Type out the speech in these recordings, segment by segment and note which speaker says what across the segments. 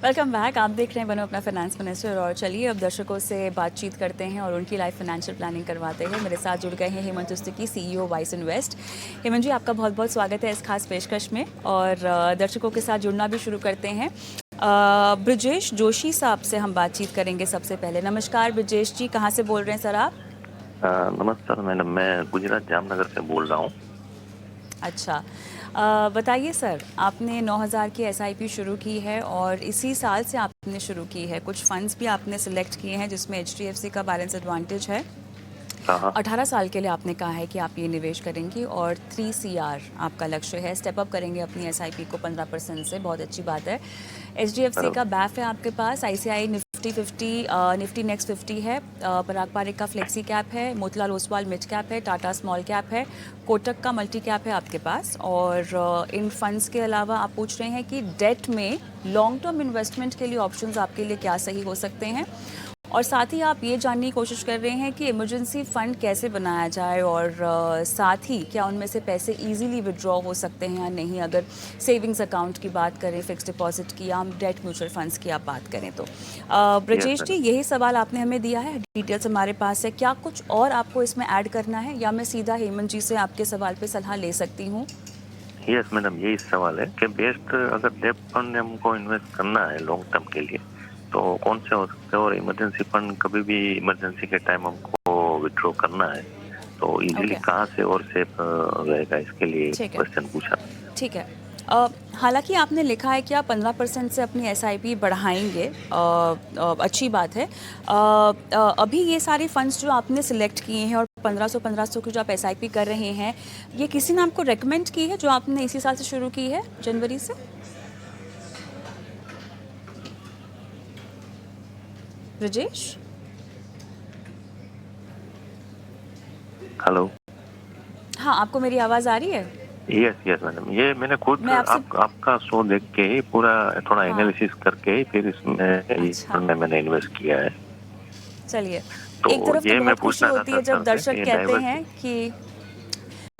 Speaker 1: Welcome back. आप देख रहे हैं बनो अपना फाइनेंस मिनिस्टर। और चलिए अब दर्शकों से बातचीत करते हैं और उनकी लाइफ फाइनेंशियल प्लानिंग करवाते हैं। मेरे साथ जुड़ गए हैं Hemant Ustuki, CEO wise invest. Hemant ji, आपका बहुत बहुत स्वागत है इस खास पेशकश में। और दर्शकों के साथ जुड़ना भी शुरू करते हैं। ब्रजेश जोशी साहब से हम बातचीत करेंगे सबसे पहले। नमस्कार ब्रजेश जी, कहाँ से बोल रहे हैं सर आप?
Speaker 2: नमस्कार मैडम, मैं गुजरात जामनगर से बोल रहा हूँ।
Speaker 1: अच्छा, बताइए सर, आपने 9000 की SIP शुरू की है और इसी साल से आपने शुरू की है। कुछ फंड्स भी आपने सिलेक्ट किए हैं जिसमें HDFC का बैलेंस एडवांटेज है।
Speaker 2: हाँ
Speaker 1: 18 साल के लिए आपने कहा है कि आप ये निवेश करेंगी और 3 CR आपका लक्ष्य है। स्टेप अप करेंगे अपनी SIP को 15% से, बहुत अच्छी बात है। HDFC का बैफ है आपके पास, ICICI निफ्टी 50, निफ्टी नेक्स्ट 50 है, पराग पारिक का फ्लेक्सी कैप है, मोतीलाल ओसवाल मिड कैप है, टाटा स्मॉल कैप है, कोटक का मल्टी कैप है आपके पास। और इन फंड्स के अलावा आप पूछ रहे हैं कि डेट में लॉन्ग टर्म इन्वेस्टमेंट के लिए ऑप्शंस आपके लिए क्या सही हो सकते हैं। और साथ ही आप ये जानने की कोशिश कर रहे हैं कि इमरजेंसी फ़ंड कैसे बनाया जाए और साथ ही क्या उनमें से पैसे इजीली विड्रॉ हो सकते हैं या नहीं, अगर सेविंग्स अकाउंट की बात करें, फिक्स्ड डिपॉजिट की या डेट म्यूचुअल फंड्स की आप बात करें तो। ब्रजेश जी, यही सवाल आपने हमें दिया है, डिटेल्स हमारे पास है। क्या कुछ और आपको इसमें ऐड करना है या मैं सीधा हेमंत जी से आपके सवाल पर सलाह ले सकती हूँ?
Speaker 2: यस मैडम, यही सवाल है कि बेस्ट अगर डेब्ट फंड हमको इन्वेस्ट करना है लॉन्ग टर्म के लिए तो कौन से हो सकते हैं, और इमरजेंसी फंड कभी भी इमरजेंसी के टाइम हमको विड्रॉ करना है तो इजीली कहाँ से और सेफ रहेगा, इसके लिए क्वेश्चन पूछा।
Speaker 1: ठीक है। हालांकि आपने लिखा है कि आप 15% से अपनी SIP बढ़ाएंगे, अच्छी बात है। अभी ये सारे फंड्स जो आपने सिलेक्ट किए हैं और 1500 की जो आप SIP कर रहे हैं, ये किसी ने आपको रेकमेंड की है जो आपने इसी साल से शुरू की है, जनवरी से? ब्रजेश?
Speaker 2: हेलो,
Speaker 1: हाँ, आपको मेरी आवाज़ आ रही है?
Speaker 2: यस मैडम, ये मैंने खुद आपका शो देख के ही पूरा थोड़ा एनालिसिस करके ही फिर
Speaker 1: अच्छा,
Speaker 2: इसमें मैंने इन्वेस्ट किया है।
Speaker 1: चलिए।
Speaker 2: तो
Speaker 1: एक तरफ तो
Speaker 2: ये मैं
Speaker 1: बहुत खुशी
Speaker 2: पूछना
Speaker 1: होती
Speaker 2: चाहता
Speaker 1: है जब
Speaker 2: सर
Speaker 1: दर्शक
Speaker 2: से
Speaker 1: कहते हैं कि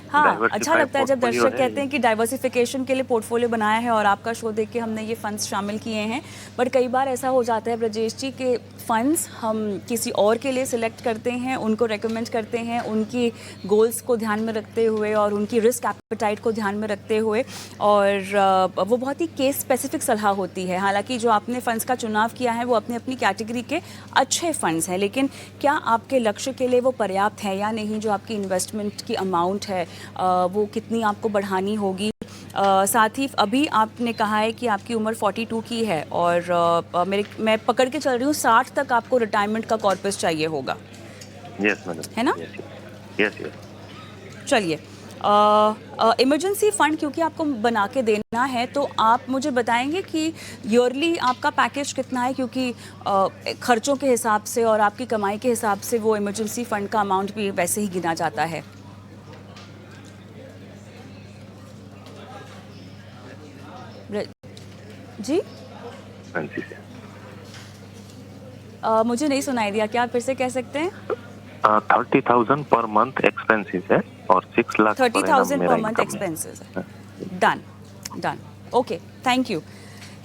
Speaker 1: हाँ, अच्छा
Speaker 2: डाइवर्सिफाई
Speaker 1: लगता है जब
Speaker 2: पोर्टफोलियो
Speaker 1: दर्शक
Speaker 2: है
Speaker 1: कहते हैं कि डाइवर्सिफिकेशन के लिए पोर्टफोलियो बनाया है और आपका शो देख के हमने ये फंड्स शामिल किए हैं। बट कई बार ऐसा हो जाता है ब्रजेश जी कि फंड्स हम किसी और के लिए सिलेक्ट करते हैं, उनको रेकमेंड करते हैं, उनकी गोल्स को ध्यान में रखते हुए और उनकी रिस्क एपेटाइट को ध्यान में रखते हुए, और वो बहुत ही केस स्पेसिफिक सलाह होती है। हालांकि जो आपने फ़ंड्स का चुनाव किया है वो अपनी अपनी कैटेगरी के अच्छे फ़ंड्स हैं, लेकिन क्या आपके लक्ष्य के लिए वो पर्याप्त है या नहीं? जो आपकी इन्वेस्टमेंट की अमाउंट है वो कितनी आपको बढ़ानी होगी? साथ ही अभी आपने कहा है कि आपकी उम्र 42 की है और मैं पकड़ के चल रही हूँ 60 तक आपको रिटायरमेंट का कॉर्पस चाहिए होगा।
Speaker 2: यस मैडम,
Speaker 1: है ना?
Speaker 2: यस।
Speaker 1: चलिए, इमरजेंसी फ़ंड क्योंकि आपको बना के देना है तो आप मुझे बताएंगे कि ईयरली आपका पैकेज कितना है, क्योंकि खर्चों के हिसाब से और आपकी कमाई के हिसाब से वो इमरजेंसी फ़ंड का अमाउंट भी वैसे ही गिना जाता है। जी, मुझे नहीं सुनाई दिया, क्या आप फिर से कह सकते हैं?
Speaker 2: 30,000 पर मंथ एक्सपेंसेस है और 6 लाख
Speaker 1: 30,000 पर मंथ एक्सपेंसेस है। Done done, okay, thank you.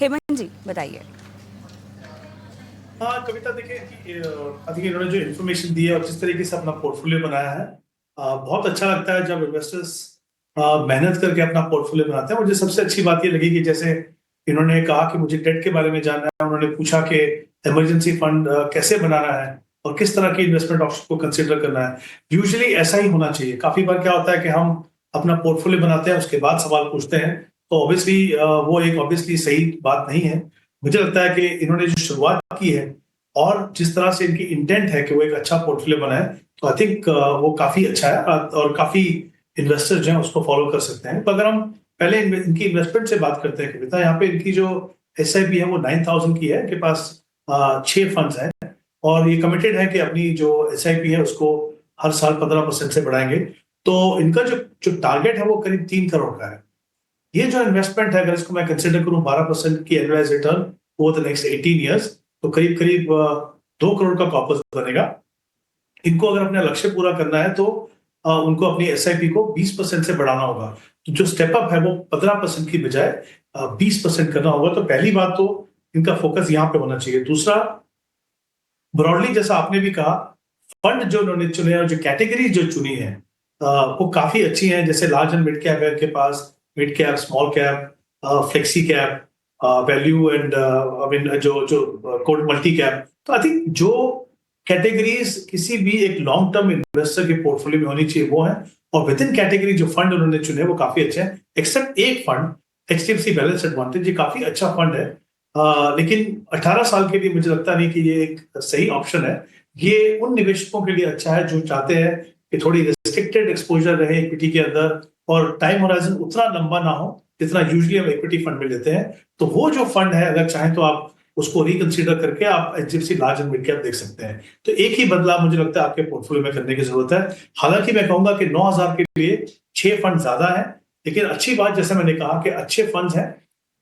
Speaker 1: Hemant ji बताइए।
Speaker 3: हाँ कविता, देखिए इन्होंने जो इन्फॉर्मेशन दी है और जिस तरीके से अपना पोर्टफोलियो बनाया है, बहुत अच्छा लगता है जब इन्वेस्टर्स मेहनत करके अपना पोर्टफोलियो बनाते हैं। मुझे सबसे अच्छी बात ये लगी कि जैसे इन्होंने कहा कि मुझे डेट के बारे में जानना है, उन्होंने पूछा कि इमरजेंसी फंड कैसे बनाना है और किस तरह की इन्वेस्टमेंट ऑप्शन को कंसिडर करना है। यूजुअली ऐसा ही होना चाहिए। काफी बार क्या होता है कि हम अपना पोर्टफोलियो बनाते हैं, उसके बाद सवाल पूछते हैं, तो ऑब्वियसली वो एक ऑब्वियसली सही बात नहीं है। मुझे लगता है कि इन्होंने जो शुरुआत की है और जिस तरह से इनकी इंटेंट है कि वो एक अच्छा पोर्टफोलियो बनाए, तो आई थिंक वो काफी अच्छा है और काफी इन्वेस्टर जो है उसको फॉलो कर सकते हैं। तो अगर हम पहले इनकी इन्वेस्टमेंट से बात करते हैं कविता, यहाँ पे इनकी जो SIP है वो 9,000 की है, इनके पास 6 फंड्स हैं और ये कमिटेड है कि अपनी जो SIP है उसको हर साल 15% से बढ़ाएंगे। तो इनका जो जो टारगेट है वो करीब 3 करोड़ का है। ये जो इन्वेस्टमेंट है, अगर इसको मैं कंसिडर करूं 12% की annualise return over the next 18 years, तो करीब करीब 2 करोड़ का कॉर्पस बनेगा। इनको अगर अपना लक्ष्य पूरा करना है तो उनको अपनी SIP को 20% से बढ़ाना होगा। तो जो स्टेप अप है वो 15% की बजाय 20% करना होगा। तो पहली बात तो इनका फोकस यहाँ पे होना चाहिए। दूसरा, ब्रॉडली जैसा आपने भी कहा, फंड जो उन्होंने चुने और जो कैटेगरी जो चुनी है वो काफी अच्छी है। जैसे लार्ज एंड मिड कैप है इनके पास, mid cap, small cap, flexi cap, value and I mean जो जो कोड मल्टी कैप। तो आई थिंक जो कैटेगरीज किसी भी एक लॉन्ग टर्म इन्वेस्टर के पोर्टफोलियो में होनी चाहिए वो है, और विद इन कैटेगरी जो फंड उन्होंने चुने वो काफी अच्छे हैं। एक्सेप्ट एक फंड, HDFC बैलेंस एडवांटेज, ये काफी अच्छा फंड है। लेकिन 18 साल के लिए मुझे लगता नहीं कि ये एक सही ऑप्शन है। ये उन निवेशकों के लिए अच्छा है जो चाहते हैं कि थोड़ी रिस्ट्रिक्टेड एक्सपोजर रहे इक्विटी के अंदर, और टाइम होराइजन उतना लंबा ना हो जितना यूजुअली हम इक्विटी फंड में लेते हैं। तो वो जो फंड है, अगर चाहें तो आप उसको रिकंसीडर करके आप HDFC large and mid cap देख सकते हैं। तो एक ही बदलाव मुझे लगता है आपके पोर्टफोलियो में करने की जरूरत है। हालांकि मैं कहूंगा कि 9,000 के लिए 6 फंड ज्यादा है, लेकिन अच्छी बात जैसे मैंने कहा कि अच्छे फंड हैं,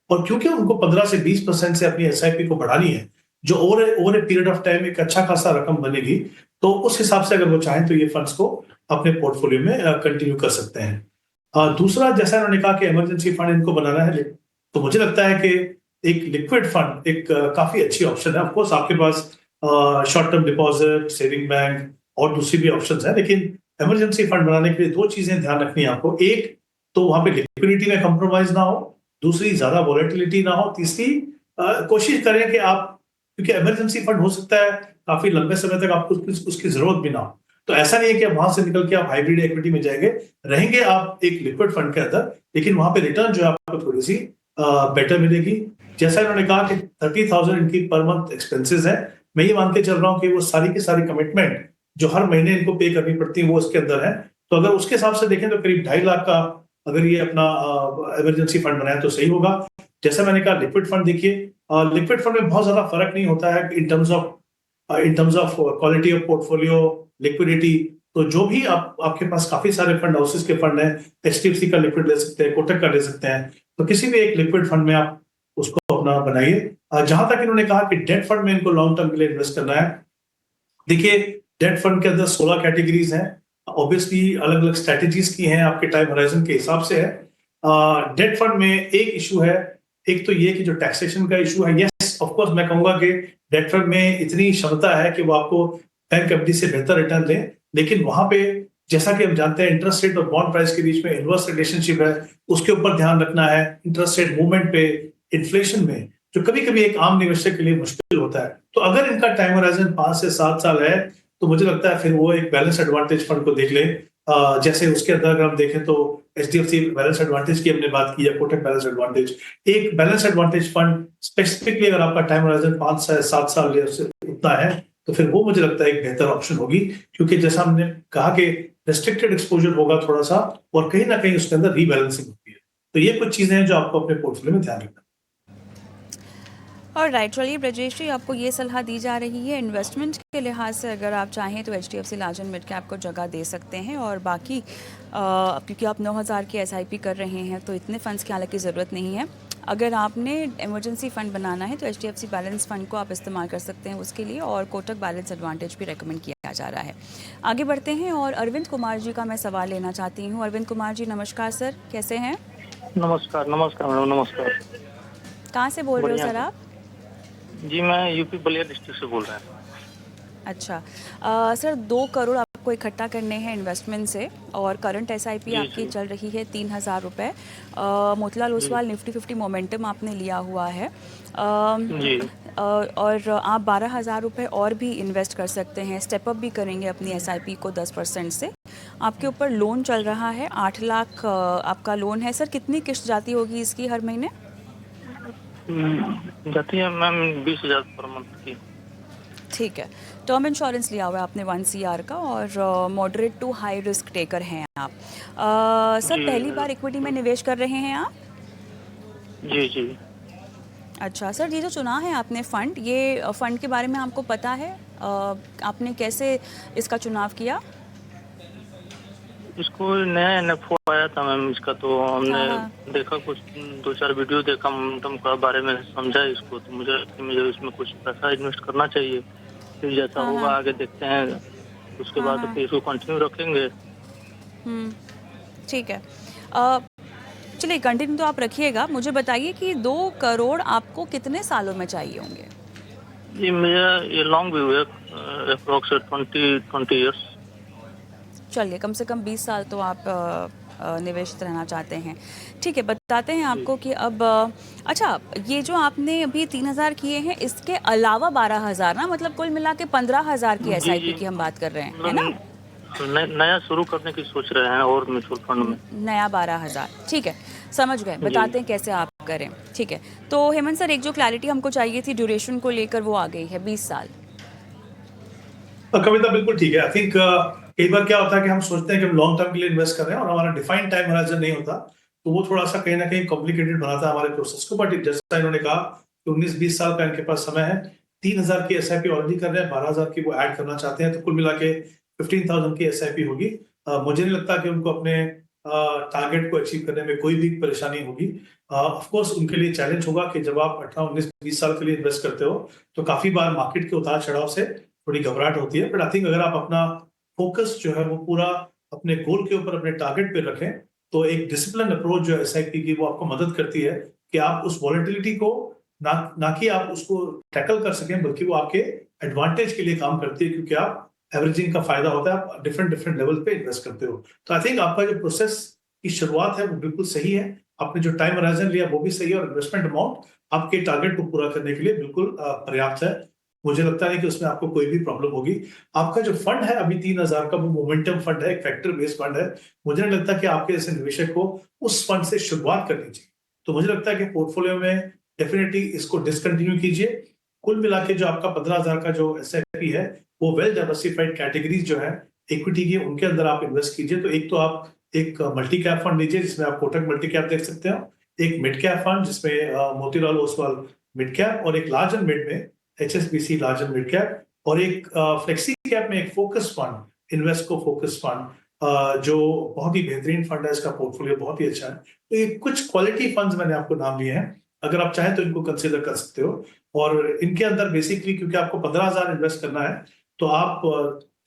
Speaker 3: और क्योंकि उनको 15 से 20% से अपनी SIP को बढ़ानी है, जो over a period of time एक अच्छा खासा रकम बनेगी, तो उस हिसाब से अगर वो चाहें तो ये फंड्स को अपने पोर्टफोलियो में कंटिन्यू कर सकते हैं। दूसरा, जैसा उन्होंने कहा कि इमरजेंसी फंड इनको बनाना है, तो मुझे लगता है कि एक लिक्विड फंड एक काफी अच्छी ऑप्शन है। ऑफकोर्स आपके पास short term deposit, saving bank और दूसरी भी ऑप्शंस है, लेकिन इमरजेंसी फंड बनाने के लिए 2 चीजें ध्यान रखनी है आपको। एक तो वहां पे लिक्विडिटी में कंप्रोमाइज ना हो, दूसरी ज्यादा वॉलेटिलिटी ना हो, तीसरी कोशिश करें कि आप, क्योंकि इमरजेंसी फंड हो सकता है काफी लंबे समय तक आपको उसकी जरूरत भी ना हो, तो ऐसा नहीं है कि आप वहां से निकल के आप हाइब्रिड इक्विटी में जाएंगे, रहेंगे आप एक लिक्विड फंड के अंदर, लेकिन वहां पे रिटर्न जो है आपको थोड़ी सी बेटर मिलेगी। जैसा इन्होंने कहा कि 30,000 इनकी पर मंथ एक्सपेंसेस है, मैं ये मान के चल रहा हूँ कि वो सारी की सारी कमिटमेंट जो हर महीने इनको पे करनी पड़ती है वो इसके अंदर है। तो अगर उसके हिसाब से देखें तो करीब 2.5 लाख का अगर ये अपना इमरजेंसी फंड बनाए तो सही होगा। जैसा मैंने कहा, लिक्विड फंड देखिए, लिक्विड फंड में बहुत ज्यादा फर्क नहीं होता है in terms of quality of portfolio, liquidity. तो जो भी आपके पास काफी सारे फंड हाउसेस के फंड हैं, HDFC का लिक्विड ले सकते हैं, कोटक का ले सकते हैं, तो किसी भी एक लिक्विड फंड में आप उसको अपना बनाइए। जहां तक इन्होंने कहा कि डेट फंड में इनको लॉन्ग टर्म के लिए इन्वेस्ट करना है, देखिए डेट फंड के अंदर 16 कैटेगरीज हैं, ऑब्वियसली अलग अलग स्ट्रेटेजीज की हैं, आपके टाइम होराइजन के हिसाब से है। डेट फंड में एक इशू है, एक तो ये कि जो टैक्सेशन का इशू है, यस ऑफ कोर्स मैं कहूंगा कि डेट फंड में इतनी क्षमता है कि वो आपको बैंक एफडी से बेहतर रिटर्न दें, लेकिन वहां पे जैसा कि हम जानते हैं इंटरेस्ट रेट और बॉन्ड प्राइस के बीच में इनवर्स रिलेशनशिप है, उसके ऊपर ध्यान रखना है। इंटरेस्ट रेट मूवमेंट पे, इन्फ्लेशन में, जो कभी कभी एक आम निवेशक के लिए मुश्किल होता है। तो अगर इनका टाइम होराइजन 5 से 7 साल है, तो मुझे लगता है फिर वो एक बैलेंस एडवांटेज फंड को देख ले। जैसे उसके अंदर अगर हम देखें तो HDFC बैलेंस एडवांटेज की हमने बात की है, कोटक बैलेंस एडवांटेज, एक बैलेंस एडवांटेज फंड स्पेसिफिकली अगर आपका टाइम होराइजन 5 से 7 साल या उससे उतना है, तो फिर वो मुझे लगता है एक बेहतर ऑप्शन होगी, क्योंकि जैसा हमने कहा कि रेस्ट्रिक्टेड एक्सपोजर होगा थोड़ा सा, और कहीं ना कहीं उसके अंदर रीबैलेंसिंग होती है। तो ये कुछ चीजें हैं जो आपको अपने पोर्टफोलियो में ध्यान रखना।
Speaker 1: और राइट, चलिए ब्रजेश जी, आपको ये सलाह दी जा रही है इन्वेस्टमेंट के लिहाज से, अगर आप चाहें तो HDFC large and mid cap को जगह दे सकते हैं, और बाकी क्योंकि आप 9,000 की SIP कर रहे हैं तो इतने फंड्स की हालांकि ज़रूरत नहीं है। अगर आपने इमरजेंसी फ़ंड बनाना है तो HDFC बैलेंस फ़ंड को आप इस्तेमाल कर सकते हैं उसके लिए, और कोटक बैलेंस एडवांटेज भी रेकमेंड किया जा रहा है। आगे बढ़ते हैं और अरविंद कुमार जी का मैं सवाल लेना चाहती हूँ। अरविंद कुमार जी नमस्कार सर, कैसे हैं?
Speaker 4: नमस्कार नमस्कार मैडम, नमस्कार।
Speaker 1: कहाँ से बोल रहे हो सर आप?
Speaker 4: जी मैं यूपी बलिया डिस्ट्रिक्ट से बोल रहे हैं।
Speaker 1: अच्छा सर, 2 करोड़ आपको इकट्ठा करने हैं इन्वेस्टमेंट से, और करंट SIP आपकी चल रही है 3,000 रुपये। मोतीलाल ओसवाल निफ्टी 50 मोमेंटम आपने लिया हुआ है,
Speaker 4: जी।
Speaker 1: और आप 12,000 रुपये और भी इन्वेस्ट कर सकते हैं, स्टेप अप भी करेंगे अपनी SIP को 10% से। आपके ऊपर लोन चल रहा है, 8 लाख आपका लोन है। सर कितनी किश्त जाती होगी इसकी हर महीने?
Speaker 4: जाती है मैम 20,000 पर मंथ की।
Speaker 1: ठीक है। टर्म इंश्योरेंस लिया हुआ है आपने 1 CR का, और moderate to high risk taker हैं आप। सर पहली बार इक्विटी में निवेश कर रहे हैं आप?
Speaker 4: जी जी।
Speaker 1: अच्छा सर, ये जो चुना है आपने फ़ंड, ये फ़ंड के बारे में आपको पता है? आपने कैसे इसका चुनाव किया?
Speaker 4: इसको नया NFO आया था मैम इसका, तो हमने देखा, कुछ 2-4 वीडियो देखा मोमेंटम का बारे में, समझा इसको, तो मुझे इसमें कुछ पैसा इन्वेस्ट करना चाहिए। फिर जैसा होगा आगे देखते हैं, उसके बाद फिर इसको कंटिन्यू रखेंगे।
Speaker 1: ठीक है। चलिए कंटिन्यू तो आप रखिएगा, मुझे बताइए कि 2 करोड़ आपको कितने सालों में चाहिए होंगे?
Speaker 4: जी मेरा ये लॉन्ग व्यू है, अप्रोक्स 20 ईयर्स।
Speaker 1: चलिए कम से कम 20 साल तो आप निवेशित रहना चाहते हैं। ठीक है, बताते हैं आपको कि अब अच्छा, ये जो आपने अभी 3,000 किए हैं, इसके अलावा 12,000 ना, मतलब कुल मिला के 15,000 की
Speaker 4: जी
Speaker 1: एसआईपी
Speaker 4: जी,
Speaker 1: की हम बात कर रहे हैं, है ना?
Speaker 4: मतलब नया शुरू करने की सोच रहे हैं और म्यूचुअल फंड में।
Speaker 1: नया 12,000, ठीक है, समझ गए। बताते हैं कैसे आप करें, ठीक है। तो हेमंत सर, एक जो क्लैरिटी हमको चाहिए थी ड्यूरेशन को लेकर, वो आ गई है 20 साल।
Speaker 3: कविता बिल्कुल ठीक है। आई थिंक कई बार क्या होता है कि हम सोचते हैं कि हम लॉन्ग टर्म के लिए इन्वेस्ट कर रहे हैं और हमारा डिफाइंड टाइम हराइजन नहीं होता, तो वो थोड़ा सा कहीं ना कहीं कॉम्प्लिकेटेड बनाता है हमारे प्रोसेस को। बट जैसा इन्होंने कहा कि 19-20 साल का इनके पास समय है, 3,000 की एसआईपी ऑलरेडी कर रहे हैं, 12,000 की वो ऐड करना चाहते हैं, तो कुल मिला के 15,000 की एसआईपी होगी। मुझे नहीं लगता कि उनको अपने टारगेट को अचीव करने में कोई भी परेशानी होगी। ऑफ कोर्स उनके लिए चैलेंज होगा कि जब आप 18-19-20 साल के लिए इन्वेस्ट करते हो तो काफी बार मार्केट के उतार चढ़ाव से थोड़ी घबराहट होती है। बट आई थिंक अगर आप अपना फोकस जो है वो पूरा अपने गोल के ऊपर, अपने टारगेट पे रखें, तो एक डिसिप्लिन अप्रोच जो है एसआईपी की, वो आपको मदद करती है कि आप उस वॉलेटिलिटी को ना कि आप उसको टैकल कर सकें, बल्कि वो आपके एडवांटेज के लिए काम करती है, क्योंकि आप एवरेजिंग का फायदा होता है, आप डिफरेंट डिफरेंट लेवल पे इन्वेस्ट करते हो। तो आई थिंक आपका जो प्रोसेस की शुरुआत है वो बिल्कुल सही है, आपने जो टाइम होराइजन लिया वो भी सही है, और इन्वेस्टमेंट अमाउंट आपके टारगेट को पूरा करने के लिए बिल्कुल पर्याप्त है। मुझे लगता नहीं कि उसमें आपको कोई भी प्रॉब्लम होगी। आपका जो फंड है अभी 3,000 का, वो मोमेंटम फंड है, एक फैक्टर बेस्ड फंड है। मुझे नहीं लगता कि आपके जैसे निवेशक को उस फंड से शुरुआत करनी चाहिए। तो मुझे लगता है कि पोर्टफोलियो में डेफिनेटली इसको डिसकंटिन्यू कीजिए। कुल मिला के जो आपका 15,000 का जो एसआईपी है, वो वेल डाइवर्सिफाइड कैटेगरीज जो है इक्विटी की, उनके अंदर आप इन्वेस्ट कीजिए। तो एक तो आप एक मल्टी कैप फंड लीजिए, जिसमें आप कोटक मल्टी कैप देख सकते हो, एक मिड कैप फंड जिसमें मोतीलाल ओसवाल मिड कैप, और एक लार्ज एंड मिड में HSBC large and mid cap, और एक फ्लेक्सी कैप में एक फोकस फंड, इन्वेस्टको फोकस फंड, जो बहुत ही बेहतरीन फंड है, इसका पोर्टफोलियो बहुत ही अच्छा है। तो ये कुछ क्वालिटी फंड्स मैंने आपको नाम लिए हैं, अगर आप चाहें तो इनको कंसिडर कर सकते हो। और इनके अंदर बेसिकली क्योंकि आपको 15,000 इन्वेस्ट करना है, तो आप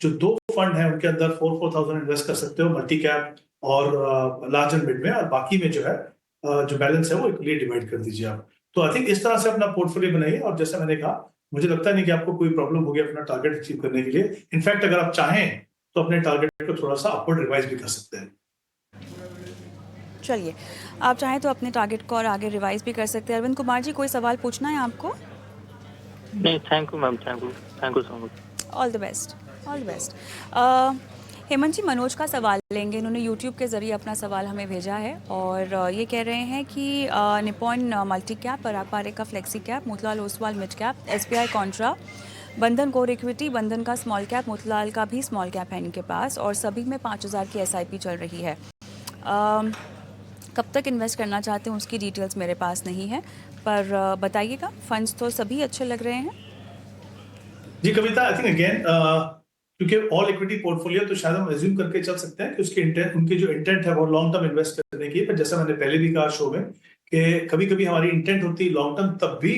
Speaker 3: जो 2 फंड हैं उनके अंदर 4,000 इन्वेस्ट कर सकते हो, मल्टी कैप और लार्ज एंड मिड में, और बाकी में जो है जो बैलेंस है वो इक्वली डिवाइड कर दीजिए आप। तो आई थिंक इस तरह से अपना पोर्टफोलियो बनाइए, और जैसा मैंने कहा, मुझे लगता नहीं कि आपको कोई प्रॉब्लम होगी अपना टारगेट अचीव करने के लिए। इनफैक्ट अगर आप चाहें तो अपने टारगेट को थोड़ा सा अपवर्ड रिवाइज भी कर सकते हैं।
Speaker 1: चलिए, आप चाहें तो अपने टारगेट को और आगे रिवाइज भी कर सकते हैं। अरविंद कुमार जी, कोई सवाल पूछना है आपको?
Speaker 4: नहीं, thank you ma'am, thank you so much.
Speaker 1: All the best, all the best. Hemant ji, Manoj का सवाल लेंगे। इन्होंने यूट्यूब के ज़रिए अपना सवाल हमें भेजा है, और ये कह रहे हैं कि निपॉन मल्टी कैप, पराग का flexi cap, Motilal Oswal mid cap, SBI Contra, बंधन कोर इक्विटी, बंधन का स्मॉल कैप, मोतीलाल का भी स्मॉल कैप है इनके पास, और सभी में 5,000 की एसआईपी चल रही है। कब तक इन्वेस्ट करना चाहते हैं उसकी डिटेल्स मेरे पास नहीं है, पर बताइएगा। फंड्स तो सभी अच्छे लग रहे हैं।
Speaker 3: जी कविता, आई थिंक अगेन क्योंकि ऑल इक्विटी पोर्टफोलियो, तो शायद हम एज्यूम करके चल सकते हैं कि उसके इंटेंट, उनकी जो इंटेंट है वो लॉन्ग टर्म इन्वेस्ट करने की है। पर जैसा मैंने पहले भी कहा शो में कि कभी कभी हमारी इंटेंट होती है लॉन्ग टर्म, तब भी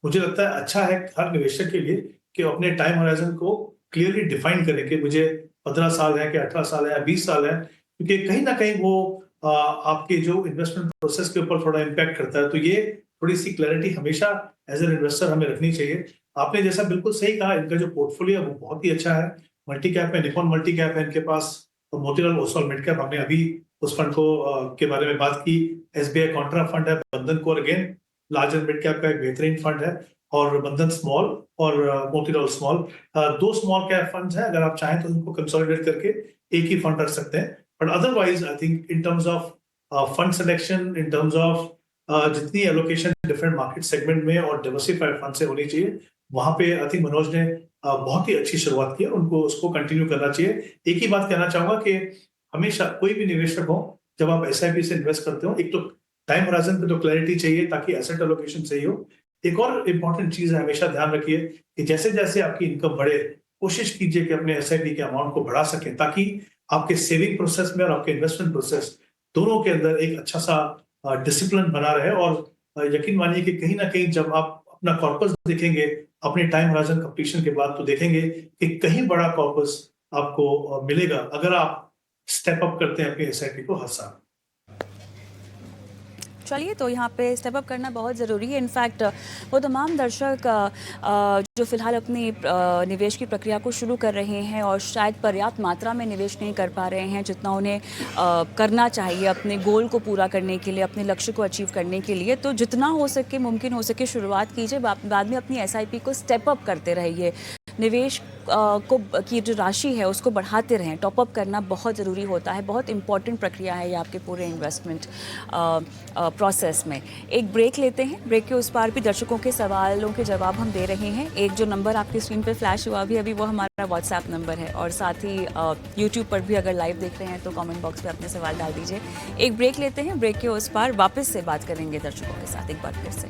Speaker 3: मुझे लगता है अच्छा है हर निवेशक के लिए कि अपने टाइम होराइजन को क्लियरली डिफाइन करें कि मुझे 15 साल है कि 18 साल है या 20 साल है, क्योंकि कहीं ना कहीं वो आपके जो इन्वेस्टमेंट प्रोसेस के ऊपर थोड़ा इम्पैक्ट करता है। तो ये थोड़ी सी क्लैरिटी हमेशा एज एन इन्वेस्टर हमें रखनी चाहिए। आपने जैसा बिल्कुल सही कहा, इनका जो पोर्टफोलियो है वो बहुत ही अच्छा है। मल्टी कैप में निपॉन मल्टी कैप है इनके पास, और मोतीलाल ओसवाल मिड कैप, हमने अभी उस फंड को के बारे में बात की। एसबीआई कॉन्ट्रा फंड है, बंधन core again large and mid cap का एक बेहतरीन फंड है, और बंधन स्मॉल और Motilal small, 2 small cap funds हैं। अगर आप चाहें तो उनको कंसोलिडेट करके एक ही फंड रख सकते हैं। But otherwise I think in terms of fund selection, in terms of जितनी एलोकेशन डिफरेंट मार्केट सेगमेंट में और डाइवर्सिफाइड फंड से होनी चाहिए, वहां पे आई थिंक मनोज ने बहुत ही अच्छी शुरुआत की है, उनको उसको कंटिन्यू करना चाहिए। एक ही बात कहना चाहूंगा कि हमेशा कोई भी निवेशक हो, जब आप एसआईपी से इन्वेस्ट करते हो, एक तो टाइम होराइजन पे तो क्लैरिटी चाहिए ताकि एसेट एलोकेशन सही हो। एक और इम्पॉर्टेंट चीज है, हमेशा ध्यान रखिए कि जैसे जैसे आपकी इनकम बढ़े, कोशिश कीजिए कि अपने एसआईपी के अमाउंट को बढ़ा सकें, ताकि आपके सेविंग प्रोसेस में और आपके इन्वेस्टमेंट प्रोसेस दोनों के अंदर एक अच्छा सा डिसिप्लिन बना रहे। और यकीन मानिए कि कहीं ना कहीं जब आप अपना कॉर्पस देखेंगे अपने टाइम होराइजन कंप्लीशन के बाद, तो देखेंगे कि कहीं बड़ा कॉर्पस आपको मिलेगा अगर आप स्टेप अप करते हैं अपनी एसआईपी को हर साल।
Speaker 1: चलिए, तो यहाँ पे स्टेप अप करना बहुत ज़रूरी है। इनफैक्ट वो तमाम दर्शक जो फ़िलहाल अपनी निवेश की प्रक्रिया को शुरू कर रहे हैं और शायद पर्याप्त मात्रा में निवेश नहीं कर पा रहे हैं जितना उन्हें करना चाहिए अपने गोल को पूरा करने के लिए, अपने लक्ष्य को अचीव करने के लिए, तो जितना हो सके, मुमकिन हो सके, शुरुआत कीजिए। बाद में अपनी एसआईपी को स्टेप अप करते रहिए। निवेश को की जो राशि है उसको बढ़ाते रहें। टॉपअप करना बहुत ज़रूरी होता है, बहुत इंपॉर्टेंट प्रक्रिया है ये आपके पूरे इन्वेस्टमेंट प्रोसेस में। एक ब्रेक लेते हैं। ब्रेक के उस पार भी दर्शकों के सवालों के जवाब हम दे रहे हैं। एक जो नंबर आपकी स्क्रीन पे फ्लैश हुआ अभी वो हमारा व्हाट्सएप नंबर है, और साथ ही यूट्यूब पर भी अगर लाइव देख रहे हैं तो कमेंट बॉक्स में अपने सवाल डाल दीजिए। एक ब्रेक लेते हैं। ब्रेक के उस पार वापस से बात करेंगे दर्शकों के साथ एक बार फिर से।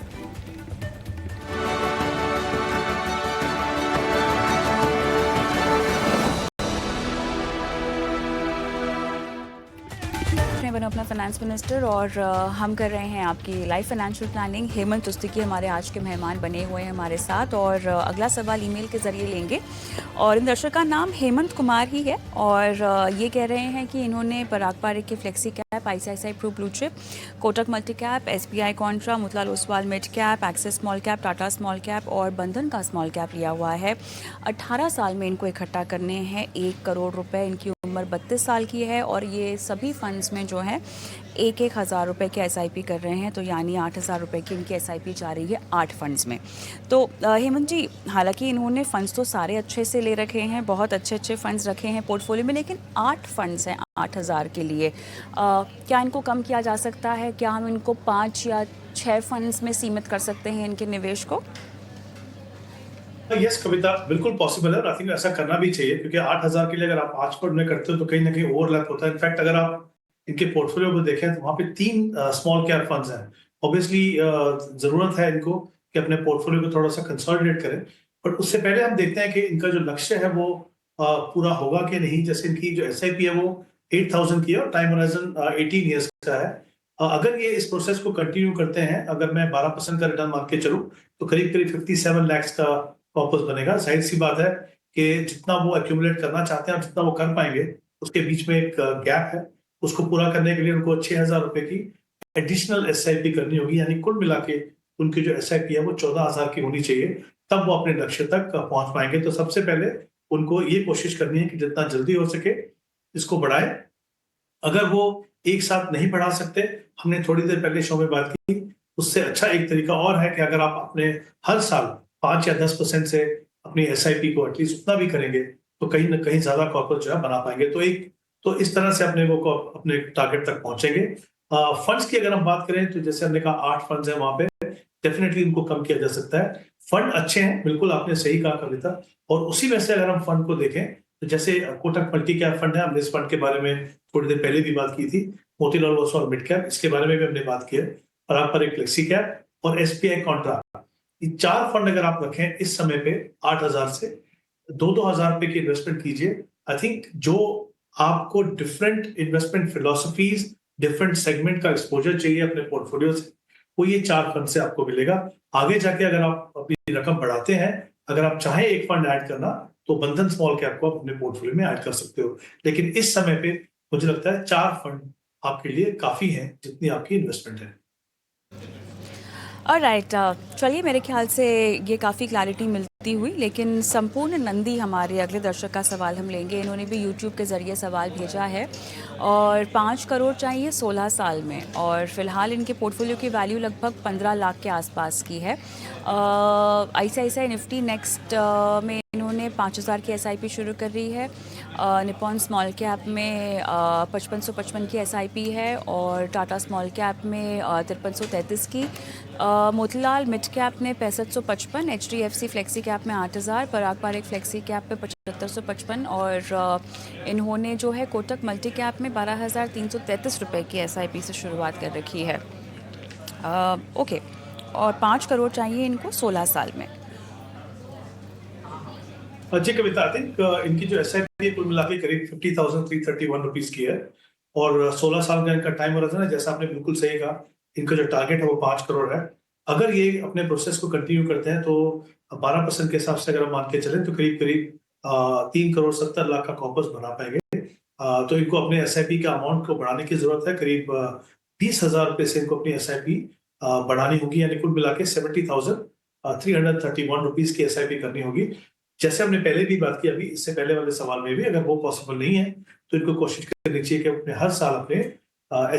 Speaker 1: बनो अपना फाइनेंस मिनिस्टर, और हम कर रहे हैं आपकी लाइफ फाइनेंशियल प्लानिंग। हेमंत तुस्तिकी हमारे आज के मेहमान बने हुए हैं हमारे साथ, और अगला सवाल ईमेल के ज़रिए लेंगे। और इन दर्शक का नाम हेमंत कुमार ही है, और ये कह रहे हैं कि इन्होंने पराग पारिक के flexi cap, ICICI Pru blue chip, Kotak multi cap, SBI contra, Motilal Oswal mid cap, Axis small cap, Tata small cap और बंधन का स्मॉल कैप लिया हुआ है। 18 साल में इनको इकट्ठा करने हैं 1 करोड़ रुपए। इनकी उम्र 32 साल की है, और ये सभी फंड्स में जो है 1-1 हज़ार रुपये की एसआईपी कर रहे हैं, तो यानी 8,000 रुपये की इनकी एसआईपी जा रही है 8 फंड्स में। तो हेमंत जी, हालांकि इन्होंने फंड्स तो सारे अच्छे से ले रखे हैं, बहुत अच्छे फंड्स रखे हैं पोर्टफोलियो में, लेकिन 8 फंड्स हैं 8,000 के लिए। क्या इनको कम किया जा सकता है? क्या हम इनको 5 या 6 फंड्स में सीमित कर सकते हैं इनके निवेश को?
Speaker 3: यस कविता, बिल्कुल पॉसिबल है, और आई थिंक ऐसा करना भी चाहिए, क्योंकि 8,000 के लिए अगर आप 5 फंड में करते हो तो कहीं ना कहीं ओवरलैप होता है। इनफैक्ट अगर आप इनके पोर्टफोलियो को देखें तो वहाँ पे 3 स्मॉल कैप फंड्स हैं। ऑब्वियसली जरूरत है इनको कि अपने पोर्टफोलियो को थोड़ा सा कंसोलिडेट करें, बट उससे पहले हम देखते हैं कि इनका जो लक्ष्य है वो पूरा होगा कि नहीं। जैसे इनकी जो एसआईपी है वो 8,000 की है, और टाइम होराइजन 18 ईयर्स का है। अगर ये इस प्रोसेस को कंटिन्यू करते हैं, अगर मैं 12% का रिटर्न मान के चलूं, तो करीब करीब 57 लाख का कॉर्पस बनेगा। जाहिर सी बात है कि जितना वो एक्यूमुलेट करना चाहते हैं और जितना वो कर पाएंगे, उसके बीच में एक गैप है। उसको पूरा करने के लिए उनको 6,000 रुपए की एडिशनल एसआईपी करनी होगी, यानी कुल मिला के उनकी जो एसआईपी है वो 14,000 की होनी चाहिए, तब वो अपने लक्ष्य तक पहुंच पाएंगे। तो सबसे पहले उनको ये कोशिश करनी है कि जितना जल्दी हो सके इसको बढ़ाए। अगर वो एक साथ नहीं बढ़ा सकते, हमने थोड़ी देर पहले शो में बात की, उससे अच्छा एक तरीका और है कि अगर आप अपने हर साल 5 या 10% से अपनी एसआईपी को एटलीस्ट उतना भी करेंगे, तो कहीं ना कहीं ज्यादा कॉर्पोरेट जो है बना पाएंगे। तो इस तरह से अपने वो अपने टारगेट तक पहुंचेंगे। फंड्स की अगर हम बात करें तो जैसे हमने कहा 8 फंड्स हैं, वहां पे डेफिनेटली इनको कम किया जा सकता है। फंड अच्छे हैं, बिल्कुल आपने सही कहा कविता। और उसी में से अगर हम फंड को देखें तो जैसे कोटक मल्टी कैप फंड है, हमने इस फंड के बारे में थोड़ी देर पहले भी बात की थी। मोतीलाल ओसवाल मिड कैप, इसके बारे में भी हमने बात की है। पराग पारिक फ्लेक्सी कैप और एसबीआई कॉन्ट्रा, ये 4 फंड अगर आप रखें इस समय पे 8,000 से 2-2 हजार रुपए की इन्वेस्टमेंट कीजिए। आई थिंक जो आपको different investment philosophies, different segment का एक्सपोजर चाहिए अपने पोर्टफोलियो से, वो ये 4 फंड से आपको मिलेगा। आगे जाके अगर आप अपनी रकम बढ़ाते हैं, अगर आप चाहें एक फंड ऐड करना, तो बंधन स्मॉल कैप को आप अपने पोर्टफोलियो में ऐड कर सकते हो। लेकिन इस समय पे मुझे लगता है 4 फंड आपके लिए काफी है जितनी आपकी इन्वेस्टमेंट है।
Speaker 1: ऑलराइट, चलिए, मेरे ख्याल से ये काफ़ी क्लैरिटी मिलती हुई। लेकिन संपूर्ण नंदी हमारे अगले दर्शक का सवाल हम लेंगे। इन्होंने भी यूट्यूब के ज़रिए सवाल भेजा है, और 5 करोड़ चाहिए 16 साल में, और फिलहाल इनके पोर्टफोलियो की वैल्यू लगभग 15 लाख के आसपास की है। आईसीआईसीआई निफ्टी नेक्स्ट में इन्होंने 5,000 की एसआईपी शुरू कर रही है। निपॉन स्मॉल कैप में 5555 की एसआईपी है, और टाटा स्मॉल कैप में 5333 की। मोतीलाल मिड कैप में 6555, एचडीएफसी फ्लेक्सी कैप में 8,000, पराग पारिक फ्लेक्सी कैप में 7555, और इन्होंने जो है कोटक मल्टी कैप में 12,333 रुपये की एसआईपी से शुरुआत कर रखी है। ओके, और 5 करोड़ चाहिए इनको 16 साल में।
Speaker 3: जी कविता, आई थिंक इनकी जो एसआईपी कुल मिला के करीब 50,331 रुपीज की है, और 16 साल का इनका टाइम हो रहा था ना, जैसा आपने बिल्कुल सही कहा। इनका जो टारगेट है वो 5 करोड़ है। अगर ये अपने प्रोसेस को कंटिन्यू करते हैं तो 12% के हिसाब से अगर हम मान के चलें तो करीब करीब 3 करोड़ 70 लाख का कॉर्पस बना पाएंगे। तो इनको अपने एसआईपी के अमाउंट को बढ़ाने की जरूरत है। करीब 20,000 रुपए से इनको अपनी SIP बढ़ानी होगी, यानी कुल मिला के 70,331 रुपीज की SIP करनी होगी। जैसे हमने पहले भी बात की, अभी इससे पहले वाले सवाल में भी, अगर वो पॉसिबल नहीं है तो इनको कोशिश करनी चाहिए कि अपने हर साल अपने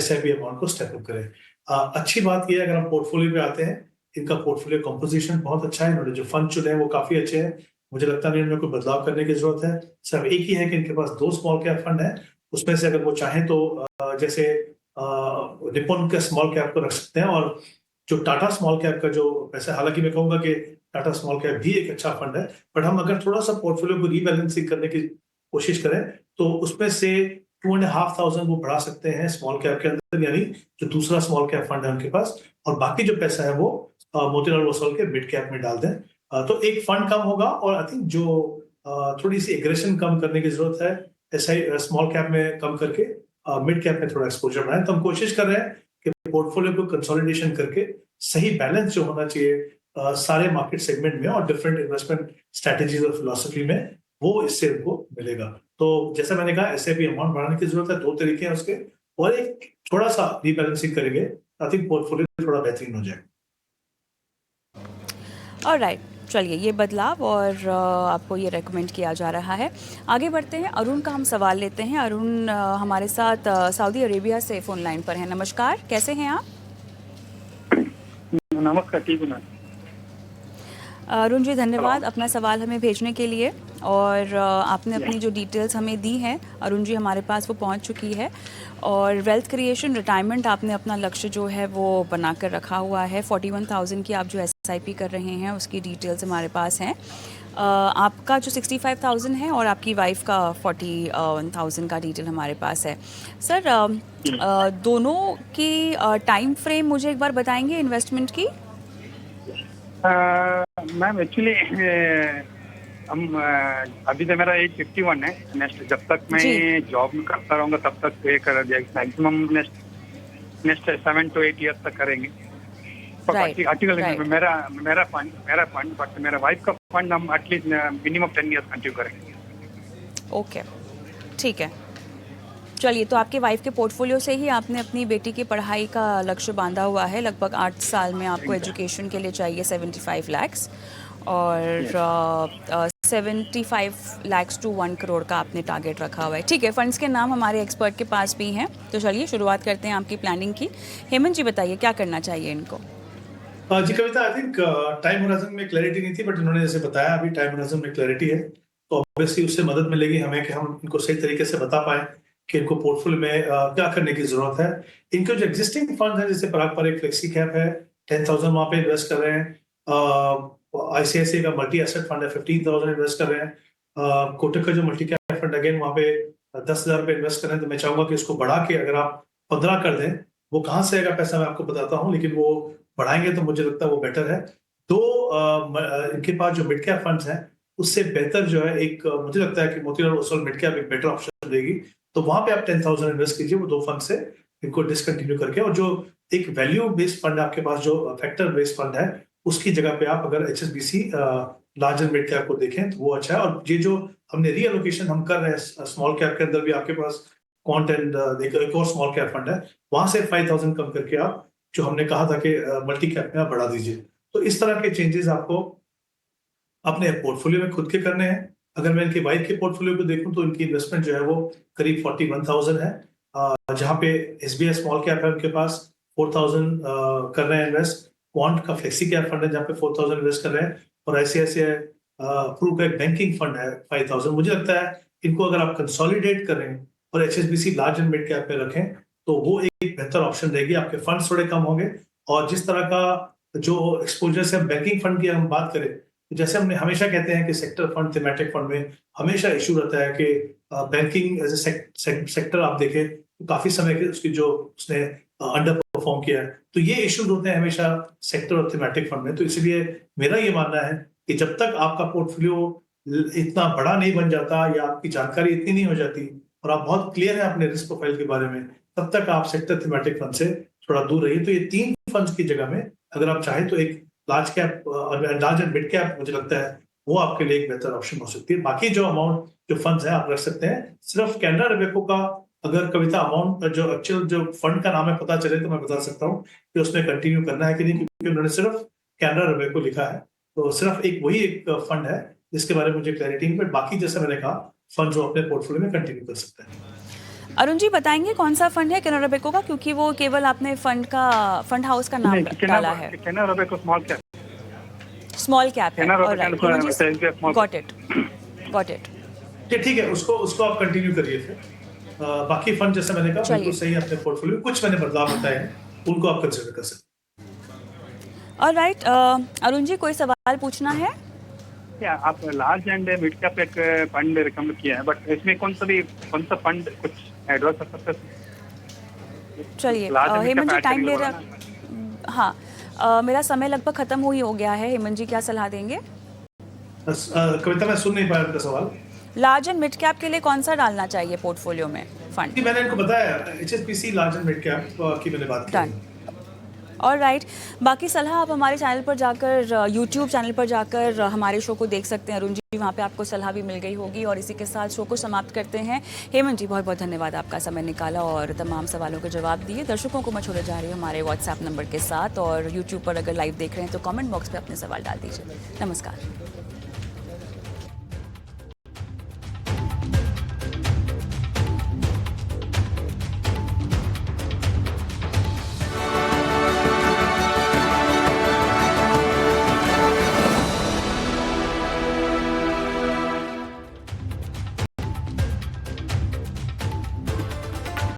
Speaker 3: SIP अमाउंट को स्टेप अप करें। अच्छी बात यह है, अगर हम पोर्टफोलियो पे आते हैं, इनका पोर्टफोलियो कंपोजिशन बहुत अच्छा है। इन्होंने जो फंड चुने हैं वो काफी अच्छे हैं। मुझे लगता नहीं इनमें कोई बदलाव करने की जरूरत है। सिर्फ एक ही है कि इनके पास 2 स्मॉल कैप फंड है। उसमें से अगर वो चाहें तो जैसे निप्पॉन का स्मॉल कैप को रख सकते हैं, और जो टाटा स्मॉल कैप का जो पैसा, हालांकि मैं कहूंगा कि टाटा स्मॉल कैप भी एक अच्छा फंड है, बट हम अगर थोड़ा सा पोर्टफोलियो को रीबैलेंसिंग करने की कोशिश करें तो उसमें से 2,500 वो बढ़ा सकते हैं स्मॉल कैप के अंदर, यानी जो दूसरा स्मॉल कैप फंड है उनके पास, और बाकी जो पैसा है वो मोतीलाल ओसवाल के मिड कैप में डाल दें। तो एक फंड कम होगा, और आई थिंक जो थोड़ी सी एग्रेशन कम करने की जरूरत है, ऐसा स्मॉल कैप में कम करके मिड कैप में थोड़ा एक्सपोजर बनाए। तो हम कोशिश कर रहे हैं कि पोर्टफोलियो को कंसोलिडेशन करके सही बैलेंस जो होना चाहिए सारे मार्केट सेगमेंट में और डिफरेंट इन्वेस्टमेंट स्ट्रेटेजीज और फिलॉसफी में, वो इससे उनको मिलेगा। तो जैसा मैंने कहा, SIP अमाउंट बढ़ाने की जरूरत है। 2 तरीके हैं उसके, और एक थोड़ा सा रीबैलेंसिंग करेंगे, आई थिंक पोर्टफोलियो थोड़ा बेहतरीन हो जाए।
Speaker 1: ऑलराइट, चलिए ये बदलाव और आपको ये रेकमेंड किया जा रहा है। आगे बढ़ते हैं, अरुण का हम सवाल लेते हैं। अरुण हमारे साथ सऊदी अरेबिया से फोन लाइन पर हैं। नमस्कार, कैसे हैं आप?
Speaker 5: नमस्कार, ठीक हूँ।
Speaker 1: अरुण जी, धन्यवाद अपना सवाल हमें भेजने के लिए, और आपने अपनी जो डिटेल्स हमें दी हैं, अरुण जी हमारे पास वो पहुंच चुकी है। और वेल्थ क्रिएशन, रिटायरमेंट आपने अपना लक्ष्य जो है वो बनाकर रखा हुआ है। 41,000 की आप जो SIP कर रहे हैं उसकी डिटेल्स हमारे पास हैं। आपका जो 65,000 है और आपकी वाइफ का 41,000 का डिटेल हमारे पास है। सर, दोनों की टाइम फ्रेम मुझे एक बार बताएंगे इन्वेस्टमेंट की?
Speaker 5: मैम एक्चुअली हम अभी तो मेरा एज 51 है। नेक्स्ट जब तक मैं जॉब में करता रहूँगा तब तक पे कर मैक्सिमम नेक्स्ट 7 to 8 ईयर्स तक करेंगे। मेरा फंड बट मेरा वाइफ का फंड हम एटलीस्ट मिनिमम 10 ईयर्स कंटिन्यू करेंगे।
Speaker 1: ओके, ठीक है। चलिए, तो आपके वाइफ के पोर्टफोलियो से ही आपने अपनी बेटी की पढ़ाई का लक्ष्य बांधा हुआ है। लगभग 8 साल में आपको एजुकेशन के लिए चाहिए 75 लाख, और 75 लाख टू 1 करोड़ का आपने टारगेट रखा हुआ है। ठीक है, फंड्स के नाम हमारे एक्सपर्ट के पास भी हैं, तो चलिए शुरुआत करते हैं आपकी प्लानिंग की। हेमंत जी, बताइए क्या करना चाहिए इनको?
Speaker 3: जी कविता, आई थिंक टाइम होराइजन में क्लैरिटी नहीं थी, बट इन्होंने जैसे बताया अभी टाइम होराइजन में क्लैरिटी है, तो ऑब्वियसली उससे मदद मिलेगी हमें कि हम इनको सही तरीके से बता पाए कि इनको पोर्टफोलियो में क्या करने की जरूरत है। इनके जो एग्जिस्टिंग फंड है, जैसे पराग पर एक फ्लेक्सी कैप है, 10,000 वहां पे इन्वेस्ट कर रहे हैं। ICICI का मल्टी एसेट फंड है, 15,000 इन्वेस्ट कर रहे हैं। कोटक का जो मल्टी कैप फंड, अगेन वहां पे 10,000 रुपए इन्वेस्ट कर रहे हैं। तो मैं चाहूंगा कि इसको बढ़ा के अगर आप 15 कर दें, वो कहाँ से आएगा पैसा मैं आपको बताता हूँ, लेकिन वो बढ़ाएंगे तो मुझे लगता है वो बेटर है। तो इनके पास जो मिड कैप फंड्स हैं उससे बेहतर जो है, एक मुझे लगता है कि मोतीलाल ओसवाल मिड कैप एक बेटर ऑप्शन देगी। तो वहां पे आप 10,000 इन्वेस्ट कीजिए वो 2 फंड से, इनको डिसकंटिन्यू करके। और जो एक वैल्यू बेस्ड फंड आपके पास, जो फैक्टर बेस्ड फंड है, उसकी जगह पे आप अगर HSBC large and mid cap को देखें तो वो अच्छा है। और ये जो हमने रीएलोकेशन हम कर रहे हैं स्मॉल कैप के अंदर भी, आपके पास क्वांट एंड एक और स्मॉल कैप फंड है, वहां से 5,000 कम करके आप जो हमने कहा था कि मल्टी कैप में आप बढ़ा दीजिए। तो इस तरह के चेंजेस आपको अपने पोर्टफोलियो में खुद के करने हैं। अगर मैं इनकी वाइफ के पोर्टफोलियो को देखूं तो इनकी इन्वेस्टमेंट जो है वो करीब 41,000 है, जहां पे SBI स्मॉल कैप है उनके पास 4,000 कर रहे हैं इन्वेस्ट। क्वांट का फ्लेक्सी कैप फंड है जहाँ पे 4,000 इन्वेस्ट कर रहे हैं, और ICICI प्रू का एक बैंकिंग फंड है 5,000। मुझे लगता है इनको अगर आप कंसोलिडेट करें और HSBC large and mid cap पे रखें तो वो एक बेहतर ऑप्शन रहेगी। आपके फंड्स थोड़े कम होंगे, और जिस तरह का जो एक्सपोजर से हम बैंकिंग फंड की हम बात करें, जैसे हमने हमेशा कहते हैं कि सेक्टर फंड, थीमेटिक फंड में हमेशा इशू रहता है कि बैंकिंग एज ए सेक्टर आप देखें तो काफी समय के उसकी जो उसने अंडर परफॉर्म किया है, तो ये इश्यूज होते हैं हमेशा सेक्टर और थीमेटिक फंड में। तो इसलिए मेरा ये मानना है कि जब तक आपका पोर्टफोलियो इतना बड़ा नहीं बन जाता या आपकी जानकारी इतनी नहीं हो जाती और आप बहुत क्लियर है अपने रिस्क प्रोफाइल के बारे में, तब तक आप सेक्टर थीमेटिक फंड से थोड़ा दूर रहिए। तो ये 3 फंड्स की जगह में अगर आप चाहें तो एक लार्ज कैप और लार्ज एंड मिड कैप, मुझे लगता है वो आपके लिए एक बेहतर ऑप्शन हो सकती है। बाकी जो अमाउंट जो फंड्स हैं आप रख सकते हैं। सिर्फ कैनरा रोबेको का अगर कविता अमाउंट जो एक्चुअल जो फंड का नाम है पता चले तो मैं बता सकता हूँ कि उसमें कंटिन्यू करना है कि नहीं, क्योंकि उन्होंने सिर्फ कैनरा रबेको लिखा है, तो सिर्फ वही एक फंड है जिसके बारे में मुझे क्लैरिटी नहीं, बट बाकी जैसे मैंने कहा फंड जो अपने पोर्टफोलियो में कंटिन्यू कर सकते हैं।
Speaker 1: अरुण जी बताएंगे कौन सा फंड है कैनरा रबेको का, क्योंकि वो केवल आपने फंड हाउस का नाम डाला है।
Speaker 5: कैनरा रबेको स्मॉल कैप
Speaker 1: है।
Speaker 5: Canara
Speaker 1: alright,
Speaker 5: Robeco
Speaker 1: got it.
Speaker 3: ठीक है, उसको आप कंटिन्यू करिए फिर। बाकी फंड जैसे मैंने कहा
Speaker 1: चलिए।
Speaker 3: बिल्कुल सही है अपने पोर्टफोलियो, कुछ मैंने बदलाव बताए हैं उनको आप कंसिडर कर सकते हैं।
Speaker 1: ऑलराइट, अरुण जी कोई सवाल पूछना है?
Speaker 5: क्या आप लार्ज एंड मिड कैप एक फंड रिकमेंड किया है, बट इसमें कौन सा फंड कुछ एडवांस कर सकते हैं?
Speaker 1: चलिए
Speaker 5: Large and mid
Speaker 1: Hemant ji
Speaker 5: cap
Speaker 1: time
Speaker 5: add
Speaker 1: ले
Speaker 5: करके
Speaker 1: रहा। हाँ, मेरा समय लगभग खत्म हो गया है। हेमंत जी क्या सलाह देंगे?
Speaker 3: कविता मैं सुन नहीं पाया उनका सवाल।
Speaker 1: लार्ज एंड मिड कैप के लिए कौन सा डालना चाहिए पोर्टफोलियो में फंड?
Speaker 3: मैंने इनको बताया HSBC large and mid cap की मैंने बात की।
Speaker 1: डन। ऑलराइट, बाकी सलाह आप हमारे चैनल पर जाकर, यूट्यूब चैनल पर जाकर हमारे शो को देख सकते हैं। अरुण जी वहाँ पे आपको सलाह भी मिल गई होगी। और इसी के साथ शो को समाप्त करते हैं। हेमंत जी बहुत बहुत धन्यवाद, आपका समय निकाला और तमाम सवालों के जवाब दिए। दर्शकों को मैं छोड़े जा रही हूँ हमारे व्हाट्सएप नंबर के साथ, और यूट्यूब पर अगर लाइव देख रहे हैं तो कमेंट बॉक्स में अपने सवाल डाल दीजिए। नमस्कार।